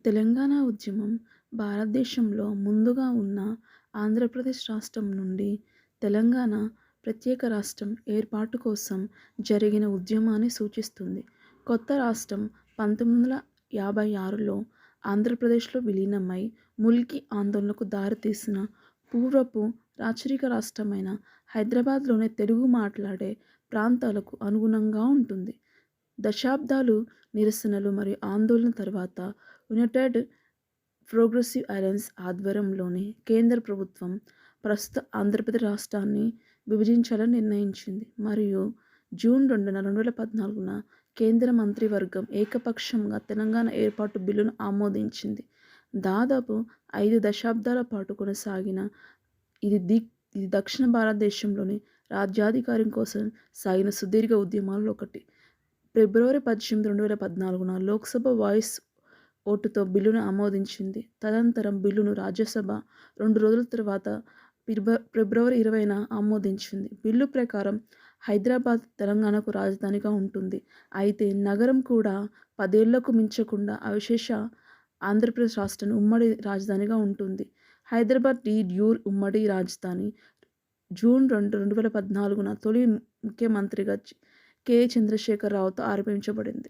తెలంగాణ ఉద్యమం భారతదేశంలో ముందుగా ఉన్న ఆంధ్రప్రదేశ్ రాష్ట్రం నుండి తెలంగాణ ప్రత్యేక రాష్ట్రం ఏర్పాటు కోసం జరిగిన ఉద్యమాన్ని సూచిస్తుంది. కొత్త రాష్ట్రం 1956లో ఆంధ్రప్రదేశ్లో విలీనమై ముల్కీ ఆందోళనకు దారితీసిన పూర్వపు రాచరిక రాష్ట్రమైన హైదరాబాద్లోని తెలుగు మాట్లాడే ప్రాంతాలకు అనుగుణంగా ఉంటుంది. దశాబ్దాలు నిరసనలు మరియు ఆందోళన తర్వాత యునైటెడ్ ప్రోగ్రెసివ్ అలయన్స్ ఆధ్వర్యంలోని కేంద్ర ప్రభుత్వం ప్రస్తుత ఆంధ్రప్రదేశ్ రాష్ట్రాన్ని విభజించాలని నిర్ణయించింది మరియు జూన్ 2న 2014న కేంద్ర మంత్రివర్గం ఏకపక్షంగా తెలంగాణ ఏర్పాటు బిల్లును ఆమోదించింది. దాదాపు 5 దశాబ్దాల పాటు కొనసాగిన ఇది దక్షిణ భారతదేశంలోని రాజ్యాధికారం కోసం సాగిన సుదీర్ఘ ఉద్యమాల్లో ఒకటి. ఫిబ్రవరి 18, 2014న లోక్సభ వాయిస్ ఓటుతో బిల్లును ఆమోదించింది. తదనంతరం బిల్లును రాజ్యసభ 2 రోజుల తర్వాత ఫిబ్రవరి 20న ఆమోదించింది. బిల్లు ప్రకారం హైదరాబాద్ తెలంగాణకు రాజధానిగా ఉంటుంది. అయితే నగరం కూడా 10 ఏళ్లకు మించకుండా అవశేష ఆంధ్రప్రదేశ్ రాష్ట్రానికి ఉమ్మడి రాజధానిగా ఉంటుంది. హైదరాబాద్ డి డ్యూర్ ఉమ్మడి రాజధాని. జూన్ 2, 2014న తొలి ముఖ్యమంత్రిగా కె. చంద్రశేఖర్ రావుతో ఆరంభించబడింది.